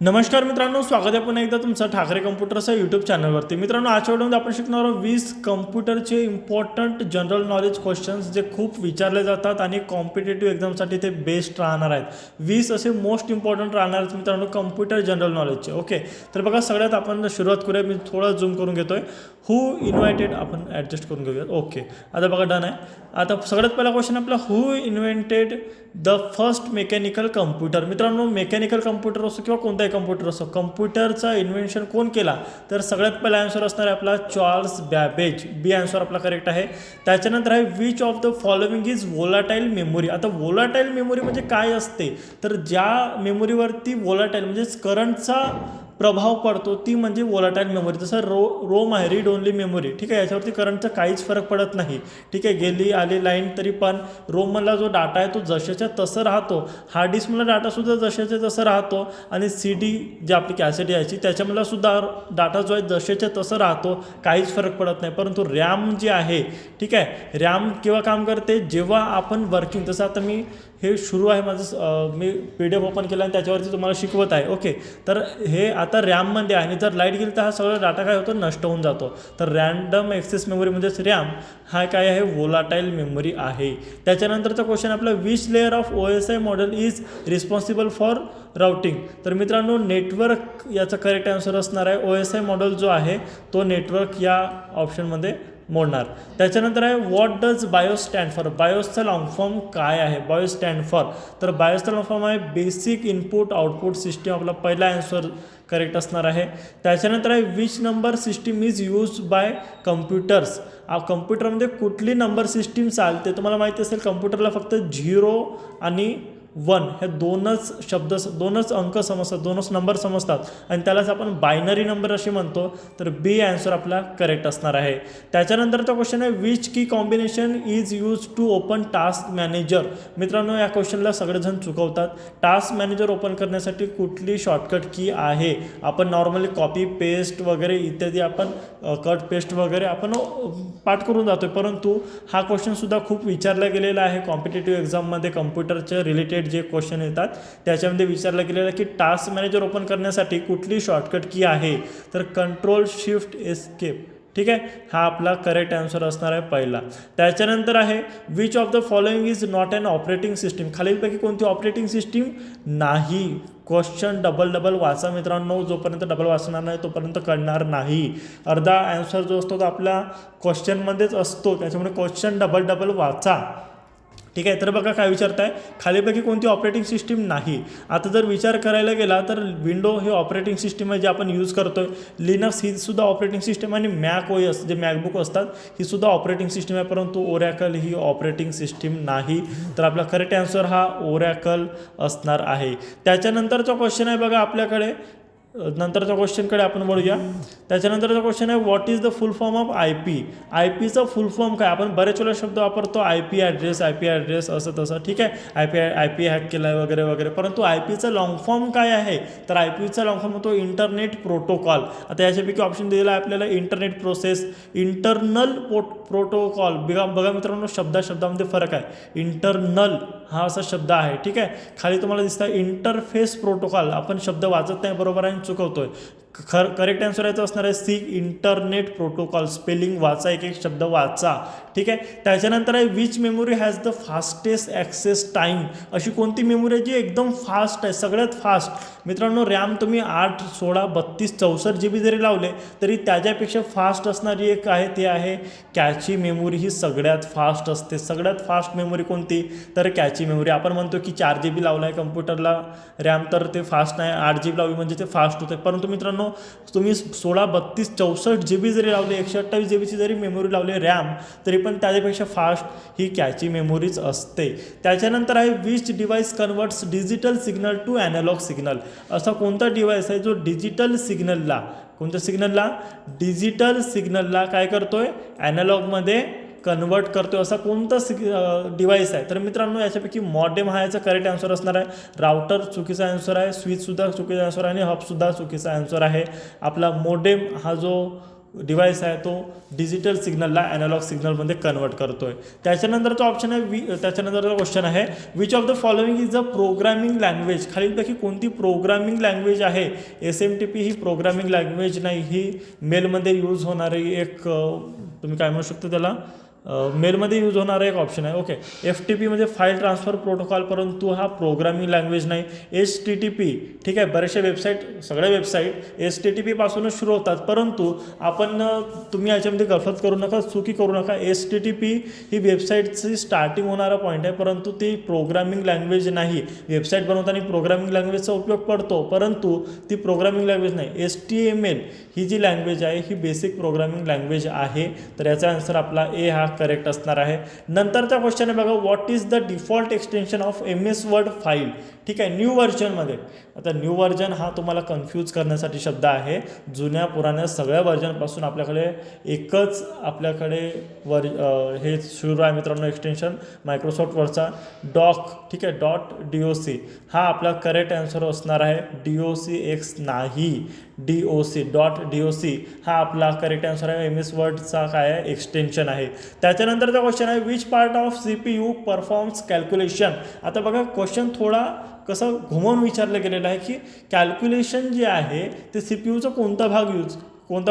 नमस्कार मित्रांनो, स्वागत आहे पुन्हा एकदा तुमचं ठाकरे कम्प्युटरच्या यूट्यूब चॅनलवरती। मित्रांनो, आजच्या व्हिडिओमध्ये आपण शिकणार आहोत 20 कम्प्युटरचे इम्पॉर्टंट जनरल नॉलेज क्वेश्चन्स जे खूप विचारले जातात आणि कॉम्पिटेटिव्ह एक्झामसाठी ते बेस्ट राहणार आहेत। 20 असे मोस्ट इम्पॉर्टंट राहणार आहेत मित्रांनो कम्प्युटर जनरल नॉलेजचे। ओके, तर बघा सगळ्यात आपण सुरुवात करूया। मी थोडा झूम करून घेतोय। हु इन्व्हेंटेड, आपण ॲडजस्ट करून घेऊया। ओके, आता बघा डन आहे। आता सगळ्यात पहिला क्वेश्चन आपला, who invented the first mechanical computer. मित्रांनो, मेकॅनिकल कम्प्युटर असो किंवा कोणताही कम्प्युटर असो, कम्प्युटरचा इन्व्हेन्शन कोण केला तर सगळ्यात पहिला आन्सर असणार आहे आपला चार्ल्स बॅबेज। बी आन्सर आपला करेक्ट आहे। त्याच्यानंतर आहे which of the following is volatile memory. आता वोलाटाईल मेमोरी म्हणजे काय असते तर ज्या मेमोरीवरती वोलाटाईल म्हणजे करंटचा प्रभाव पडतो ती म्हणजे वोलाटाईल मेमोरी। जसं रोम आहे, रीड ओनली मेमोरी, ठीक आहे, याच्यावरती करंटचा काहीच फरक पडत नाही, ठीक आहे, गेली आली लाईन तरी पण रोममधला जो डाटा आहे तो जशाच्या तसं राहतो। हार्ड डिस्कमधला डाटासुद्धा जशाच्या तसं राहतो आणि सी डी जी आपली कॅसेट यायची त्याच्यामधला सुद्धा डाटा जो आहे जशाच्या तसं राहतो, काहीच फरक पडत नाही। परंतु रॅम जी आहे, ठीक आहे, रॅम केव्हा काम करते जेव्हा आपण वर्किंग, जसं आता मी हे सुरू आहे माझं, मी PDF ओपन केला आणि त्याच्यावरती तुम्हाला शिकवत आहे। ओके, तर हे आता रॅममध्ये आहे आणि जर लाईट गेली तर हा सगळा डाटा काय होतो, नष्ट होऊन जातो। तर रॅन्डम ॲक्सेस मेमरी म्हणजेच रॅम हा काय आहे, वोलाटाईल मेमरी आहे। त्याच्यानंतरचा क्वेश्चन आपला, which layer of OSI model is responsible for routing. तर मित्रांनो, नेटवर्क याचा करेक्ट आन्सर असणार आहे। OSI मॉडेल जो आहे तो नेटवर्क या ऑप्शनमध्ये मोडणार। त्याच्यानंतर आहे what does BIOS stand for. बायोसचा लॉंग फॉर्म काय आहे, बायोस स्टँड फॉर, तर बायोसचा लॉंग फॉर्म आहे बेसिक इनपुट आउटपुट सिस्टीम। आपला पहिला आन्सर करेक्ट असणार आहे। त्याच्यानंतर आहे which number system is use by computers. कम्प्युटरमध्ये कुठली नंबर सिस्टीम चालते, तुम्हाला माहिती असेल कम्प्युटरला फक्त 0 आणि 1 हे दोनच अंक समजतात, दोनच नंबर समजतात आणि त्यालाच आपण बायनरी नंबर असे म्हणतो। तर बी आन्सर आपला करेक्ट असणार आहे। त्याच्यानंतरचा क्वेश्चन आहे which key combination is use to open task manager. मित्रांनो, या क्वेश्चनला सगळेजण चुकवतात। टास्क मॅनेजर ओपन करण्यासाठी कुठली शॉर्टकट की आहे। आपण नॉर्मली कॉपी पेस्ट वगैरे इत्यादी आपण कट पेस्ट वगैरे आपण पाठ करून जातो, परंतु हा क्वेश्चनसुद्धा खूप विचारला गेलेला आहे कॉम्पिटेटिव्ह एक्झाममध्ये। कम्प्युटरचे रिलेटेड जे क्वेश्चन येतात त्याच्यामध्ये विचारलं गेलेलं आहे की टास्क मॅनेजर ओपन करण्यासाठी कुठली शॉर्टकट की आहे तर कंट्रोल शिफ्ट एस्केप, ठीक आहे, हा आपला करेक्ट आन्सर असणार आहे पहिला। त्याच्यानंतर आहे which of the following is not an operating system. खालीलपैकी कोणती ऑपरेटिंग सिस्टीम नाही। क्वेश्चन डबल वाचा मित्रांनो, जोपर्यंत डबल वाचणार नाही तोपर्यंत कळणार नाही। अर्धा आन्सर जो असतो तो आपल्या क्वेश्चनमध्येच असतो, त्याच्यामुळे क्वेश्चन डबल वाचा, ठीक आहे। तर बघा काय विचारताय, खालीपैकी कोणती ऑपरेटिंग सिस्टीम नाही। आता जर विचार करायला गेला तर विंडो हे ऑपरेटिंग सिस्टीम आहे जे आपण यूज करतोय। लिनक्स ही सुद्धा ऑपरेटिंग सिस्टीम आणि मॅक OS जे मॅकबुक असतात ही सुद्धा ऑपरेटिंग सिस्टीम आहे, परंतु ओरॅकल ही ऑपरेटिंग सिस्टीम नाही। तर आपला करेक्ट आन्सर हा ओरॅकल असणार आहे। त्याच्यानंतरचा क्वेश्चन आहे बघा आपल्याकडे, नंतरच्या क्वेश्चनकडे आपण वळूया। त्याच्यानंतरचा क्वेश्चन आहे what is the full form of IP। IPचा फुल फॉर्म काय, आपण बरेच वेळा शब्द वापरतो IP ॲड्रेस असं तसं, ठीक आहे, IP हॅक केला आहे वगैरे वगैरे, परंतु IPचा लॉंग फॉर्म काय आहे तर IPचा लॉंग फॉर्म होतो इंटरनेट प्रोटोकॉल। आता याच्यापैकी ऑप्शन दिलेला आहे आपल्याला इंटरनेट प्रोसेस, इंटरनल प्रोटोकॉल। बघा मित्रांनो, शब्दामध्ये फरक आहे। इंटरनल हा असा शब्द आहे, ठीक आहे, खाली तुम्हाला दिसतं इंटरफेस प्रोटोकॉल, आपण शब्द वाचत नाही बरोबर आणि चुकवतोय। करेक्ट आन्सर याचं असणार आहे सी, इंटरनेट प्रोटोकॉल। स्पेलिंग वाचा, एक शब्द वाचा, ठीक आहे। त्याच्यानंतर आहे which memory has the fastest access time. अशी कोणती मेमोरी आहे जी एकदम फास्ट आहे, सगळ्यात फास्ट। मित्रांनो, रॅम तुम्ही 8, 16, 32, 64 GB जरी लावले तरी त्याच्यापेक्षा फास्ट असणारी एक आहे, ते आहे कॅची मेमोरी। ही सगळ्यात फास्ट असते। सगळ्यात फास्ट मेमोरी कोणती तर कॅची मेमोरी। आपण म्हणतो की 4 GB लावला आहे कम्प्युटरला रॅम तर ते फास्ट नाही, 8 GB लावली म्हणजे ते फास्ट होते, परंतु मित्रांनो तुम्ही 16, 32, 64 GB जरी लावले, 128 GB जरी मेमोरी लावली रॅम तरी पण त्याच्यापेक्षा फास्ट ही कॅची मेमोरीच असते। त्याच्यानंतर आहे which device converts digital signal to analog signal. असा कोणता डिव्हाइस आहे जो डिजिटल सिग्नलला, कोणत्या सिग्नलला, डिजिटल सिग्नलला काय करतोय, ॲनालॉगमध्ये कन्वर्ट करतो, असा कोणता डिव्हाइस आहे तर मित्रांनो याच्यापैकी मॉडेम हा याचा करेक्ट आन्सर असणार आहे। राउटर चुकीचा आन्सर आहे, स्विचसुद्धा चुकीचा आन्सर आहे आणि हबसुद्धा चुकीचा आन्सर आहे। आपला मॉडेम हा जो डिव्हाइस आहे तो डिजिटल सिग्नलला ॲनालॉग सिग्नलमध्ये कन्वर्ट करतो आहे. त्याच्यानंतरचा ऑप्शन आहे त्याच्यानंतरचा क्वेश्चन आहे which of the following is a programming language. खालीलपैकी कोणती प्रोग्रामिंग लँग्वेज आहे. SMTP ही प्रोग्रामिंग लँग्वेज नाही, ही मेलमध्ये यूज होणारी एक तुम्ही काय म्हणू शकता त्याला मेलमध्ये यूज होणारा एक ऑप्शन आहे. ओके, FTP म्हणजे फाईल ट्रान्सफर प्रोटोकॉल, परंतु हा प्रोग्रामिंग लँग्वेज नाही. HTTP ठीक आहे, बऱ्याचशा वेबसाईट सगळ्या वेबसाईट HTTP पासूनच सुरू होतात, परंतु तुम्ही याच्यामध्ये गफलत करू नका, चुकी करू नका. HTTP ही वेबसाईटची स्टार्टिंग होणारा पॉईंट आहे, परंतु ती प्रोग्रामिंग लँग्वेज नाही. वेबसाईट बनवताना प्रोग्रामिंग लँग्वेजचा उपयोग पडतो, परंतु ती प्रोग्रामिंग लँग्वेज नाही. HTML ही जी लँग्वेज आहे ही बेसिक प्रोग्रामिंग लँग्वेज आहे. तर याचा आन्सर आपला ए हा करेक्ट असणार आहे. नंतरचा क्वेश्चन आहे बघा, what is the default extension of MS word file. ठीक आहे, न्यू व्हर्जनमध्ये. आता न्यू व्हर्जन हा तुम्हाला कन्फ्यूज करण्यासाठी शब्द आहे. जुन्या पुराण्या सगळ्या व्हर्जनपासून आपल्याकडे एकच हे सुरू आहे मित्रांनो एक्सटेन्शन मायक्रोसॉफ्ट वर्डचा डॉक. ठीक आहे, .doc हा आपला करेक्ट आन्सर असणार आहे. DOCX नाही, .doc हा आपला करेक्ट आन्सर आहे. MS वर्डचा काय आहे एक्सटेन्शन आहे. त्याच्यानंतरचा क्वेश्चन आहे which part of CPU performs calculation. आता बघा क्वेश्चन थोडा कसं घुमवून विचारलं गेलेलं आहे की कॅल्क्युलेशन जे आहे ते CPUचा कोणता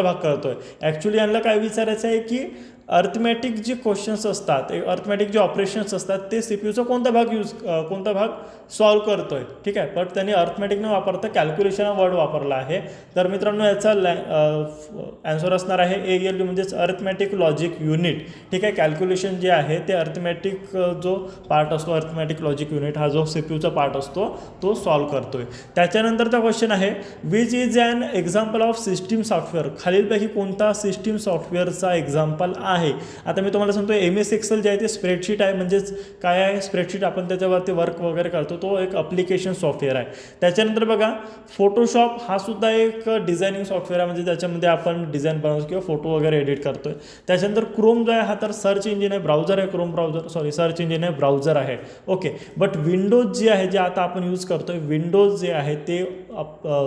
भाग करतो आहे. ॲक्च्युली यांना काय विचारायचं आहे की अर्थमॅटिक जे क्वेश्चन्स असतात, अर्थमॅटिक जे ऑपरेशन्स असतात ते CPUचा कोणता भाग सॉल्व करतो आहे. ठीक आहे, पण त्यांनी अर्थमॅटिक न वापरता कॅल्क्युलेशन हा वर्ड वापरला आहे. तर मित्रांनो याचा आन्सर असणार आहे ALU म्हणजेच अर्थमॅटिक लॉजिक युनिट. ठीक आहे, कॅल्क्युलेशन जे आहे ते अर्थमॅटिक जो पार्ट असतो, अर्थमॅटिक लॉजिक युनिट हा जो CPUचा पार्ट असतो तो सॉल्व करतो आहे. त्याच्यानंतरचा क्वेश्चन आहे which is an example of system software. खालीलपैकी कोणता सिस्टीम सॉफ्टवेअरचा एक्झाम्पल आहे. आता मी तुम्हाला सांगतो MS Excel जे आहे ते स्प्रेडशीट आहे, म्हणजेच काय आहे स्प्रेडशीट, आपण त्याच्यावरती वर्क वगैरे करतो, तो एक ॲप्लिकेशन सॉफ्टवेअर आहे. त्याच्यानंतर बघा फोटोशॉप हा सुद्धा एक डिझायनिंग सॉफ्टवेअर आहे, म्हणजे त्याच्यामध्ये आपण डिझाईन बनवतो किंवा फोटो वगैरे एडिट करतोय. त्याच्यानंतर क्रोम जो आहे हा तर सर्च इंजिन आहे, ब्राउझर आहे, सर्च इंजिन आहे, ब्राउझर आहे. ओके, बट विंडोज जे आहे जे आता आपण यूज करतोय, विंडोज जे आहे ते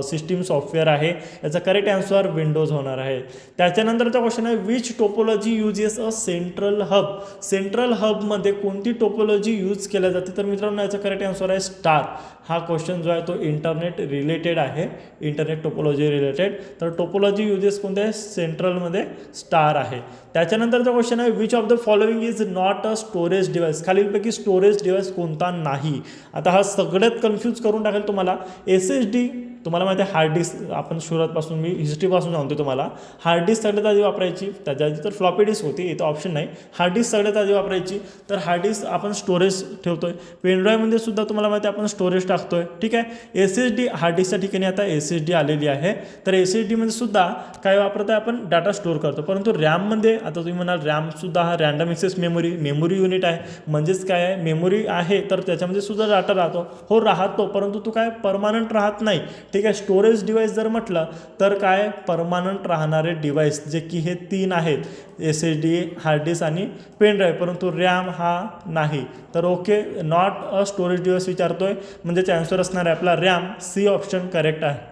सिस्टीम सॉफ्टवेअर आहे. याचा करेक्ट आन्सर विंडोज होणार आहे. त्याच्यानंतरचा क्वेश्चन आहे which topology uses a central hub. Central हबमध्ये कोणती टोपोलॉजी यूज केल्या जाते. तर मित्रांनो याचा करेक्ट आन्सर आहे स्टार. हा क्वेश्चन जो आहे तो इंटरनेट रिलेटेड आहे, इंटरनेट टोपोलॉजी रिलेटेड. तर टोपोलॉजी यूजेस कोणते आहे सेंट्रलमध्ये स्टार आहे. त्याच्यानंतरचा क्वेश्चन आहे which of the following is not a storage device. खालीलपैकी स्टोरेज डिव्हाइस कोणता नाही. आता हा सगळ्यात कन्फ्यूज करून टाकेल तुम्हाला. SSD तुम्हाला माहिती आहे हार्ड डिस्क, आपण सुरुवातपासून मी हिस्ट्रीपासून सांगतो तुम्हाला. हार्ड डिस्क सगळ्यात आधी वापरायची, त्याच्या आधी तर फ्लॉपी डिस्क होती, इथं ऑप्शन नाही. हार्ड डिस्क सगळ्यात आधी वापरायची. तर हार्ड डिस्क आपण स्टोरेज ठेवतोय. पेनड्राईव्हमध्ये सुद्धा तुम्हाला माहिती आहे आपण स्टोरेज टाकतोय. ठीक आहे, SSD हार्ड डिस्कच्या ठिकाणी आता SSD आलेली आहे. तर SSD मध्ये सुद्धा काय वापरताय आपण डाटा स्टोअर करतो, परंतु रॅममध्ये आता तुम्ही म्हणाल रॅमसुद्धा हा रँडम एक्सेस मेमोरी युनिट आहे. म्हणजेच काय आहे मेमोरी आहे तर त्याच्यामध्ये सुद्धा डाटा राहतो, परंतु तो काय परमानंट राहत नाही. ठीक आहे, स्टोरेज डिव्हाइस जर म्हटलं तर काय परमानंट राहणारे डिव्हाइस जे की हे 3 आहेत, SSD, हार्ड डिस्क आणि पेन ड्राईव्ह, परंतु रॅम हा नाही. तर okay, not a storage device विचारतोय, म्हणजेच आन्सर असणार आहे आपला रॅम. C ऑप्शन करेक्ट आहे.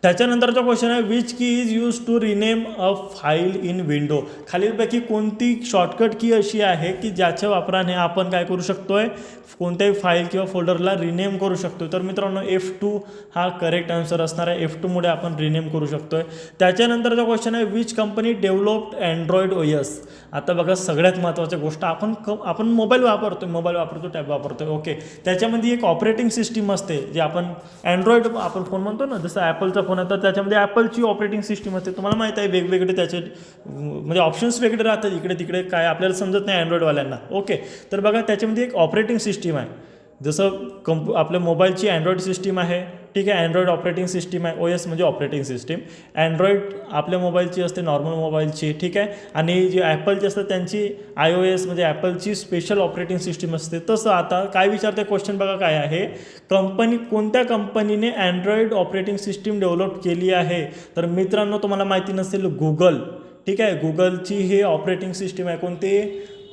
त्याच्यानंतरचा क्वेश्चन आहे which key is use to rename a file in window. खालीलपैकी कोणती शॉर्टकट की अशी आहे की ज्याच्या वापराने आपण काय करू शकतोय, कोणत्याही फाईल किंवा फोल्डरला रिनेम करू शकतो. तर मित्रांनो F2 हा करेक्ट आन्सर असणार आहे. F2 मुळे आपण रिनेम करू शकतोय. त्याच्यानंतरचा क्वेश्चन आहे which company developed Android OS. आता बघा सगळ्यात महत्त्वाची गोष्ट, आपण मोबाईल वापरतो, टॅब वापरतो. ओके, त्याच्यामध्ये एक ऑपरेटिंग सिस्टीम असते जे आपण अँड्रॉइड आपण फोन म्हणतो ना, जसं ॲपलचा फोन आहे तर त्याच्यामध्ये ॲपलची ऑपरेटिंग सिस्टीम असते. तुम्हाला माहिती आहे वेगवेगळे त्याचे म्हणजे ऑप्शन्स वेगळे राहतात, इकडे तिकडे काय आपल्याला समजत नाही अँड्रॉइडवाल्यांना. ओके, तर बघा त्याच्यामध्ये एक ऑपरेटिंग सिस्टीम आहे, जसं आपल्या मोबाईलची अँड्रॉइड सिस्टीम आहे. ठीक आहे, अँड्रॉइड ऑपरेटिंग सिस्टीम आहे. OS म्हणजे ऑपरेटिंग सिस्टीम. अँड्रॉइड आपल्या मोबाईलची असते, नॉर्मल मोबाईलची. ठीक आहे, आणि जे ॲपलची असतात त्यांची iOS म्हणजे ॲपलची स्पेशल ऑपरेटिंग सिस्टीम असते. तसं आता काय विचारते क्वेश्चन बघा काय आहे, कोणत्या कंपनीने अँड्रॉइड ऑपरेटिंग सिस्टीम डेव्हलप केली आहे. तर मित्रांनो तुम्हाला माहिती नसेल गुगल. ठीक आहे, गुगलची हे ऑपरेटिंग सिस्टीम आहे. कोणती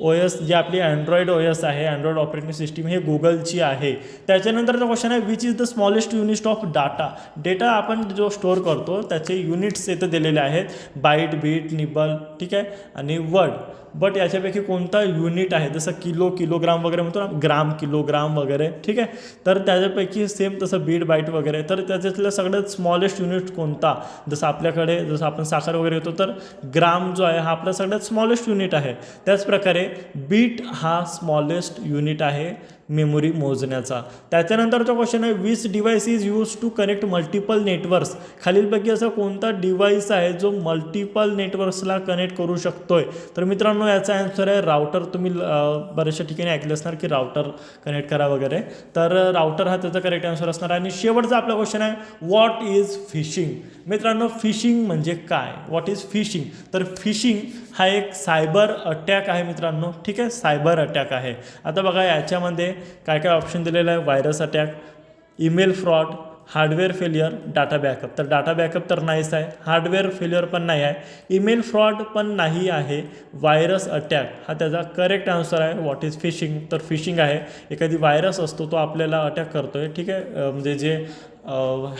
OS जी आपली अँड्रॉइड OS आहे, अँड्रॉइड ऑपरेटिंग सिस्टीम हे गुगलची आहे. त्याच्यानंतरचा क्वेश्चन आहे which is the smallest unit of data आपण जो स्टोअर करतो त्याचे युनिट्स इथं दिलेले आहेत, बाईट, बीट, निबल, ठीक आहे, आणि वर्ड. बट याच्यापैकी कोणता युनिट आहे, जसं किलो, किलोग्राम वगैरे म्हणतो ना, ग्राम, किलोग्राम वगैरे, ठीक आहे. तर त्याच्यापैकी सेम तसं बीट, बाईट वगैरे. तर त्याच्यातलं सगळ्यात स्मॉलेस्ट युनिट कोणता, जसं आपल्याकडे जसं आपण साखर वगैरे घेतो तर ग्राम जो आहे हा आपला सगळ्यात स्मॉलेस्ट युनिट आहे. त्याचप्रकारे बीट हा स्मॉलेस्ट युनिट आहे मेमोरी मोजण्याचा. त्याच्यानंतरचा क्वेश्चन आहे which device is use to connect multiple networks. खालीलपैकी असा कोणता डिव्हाइस आहे जो मल्टिपल नेटवर्क्सला कनेक्ट करू शकतोय. तर मित्रांनो याचा आन्सर आहे राउटर. तुम्ही बऱ्याचशा ठिकाणी ऐकलं असणार की राउटर कनेक्ट करा वगैरे, तर राउटर हा त्याचा करेक्ट आन्सर असणार. आणि शेवटचा आपला क्वेश्चन आहे व्हॉट इज फिशिंग. मित्रांनो फिशिंग म्हणजे काय, व्हॉट इज फिशिंग. तर फिशिंग हा एक सायबर अटॅक आहे मित्रांनो, ठीक आहे, सायबर अटॅक आहे. आता बघा याच्यामध्ये काय काय ऑप्शन दिलेलं आहे, virus attack, email fraud, hardware failure, data backup. तर डाटा बॅकअप तर नाहीच आहे, हार्डवेअर फेलियर पण नाही आहे, ईमेल फ्रॉड पण नाही आहे, व्हायरस अटॅक हा त्याचा करेक्ट आन्सर आहे. What is fishing. तर फिशिंग आहे एखादी व्हायरस असतो तो आपल्याला अटॅक करतो आहे, ठीक आहे, म्हणजे जे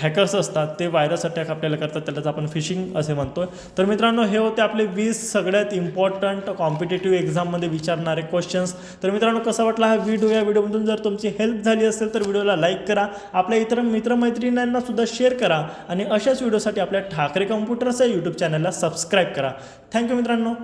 हॅकर्स असतात ते व्हायरस अटॅक आपल्याला करतात, त्यालाच आपण फिशिंग असे म्हणतो. तर मित्रांनो हे होते आपले 20 सगळ्यात इम्पॉर्टंट कॉम्पिटेटिव्ह एक्झाममध्ये विचारणारे क्वेश्चन्स. तर मित्रांनो कसा वाटला हा व्हिडिओ. या व्हिडिओमधून जर तुमची हेल्प झाली असेल तर व्हिडिओला लाईक करा, आपल्या इतर मित्रमैत्रिणींना सुद्धा शेअर करा आणि अशाच व्हिडिओसाठी आपल्या ठाकरे कम्प्युटर्स या यूट्यूब चॅनलला सबस्क्राईब करा. थँक्यू मित्रांनो.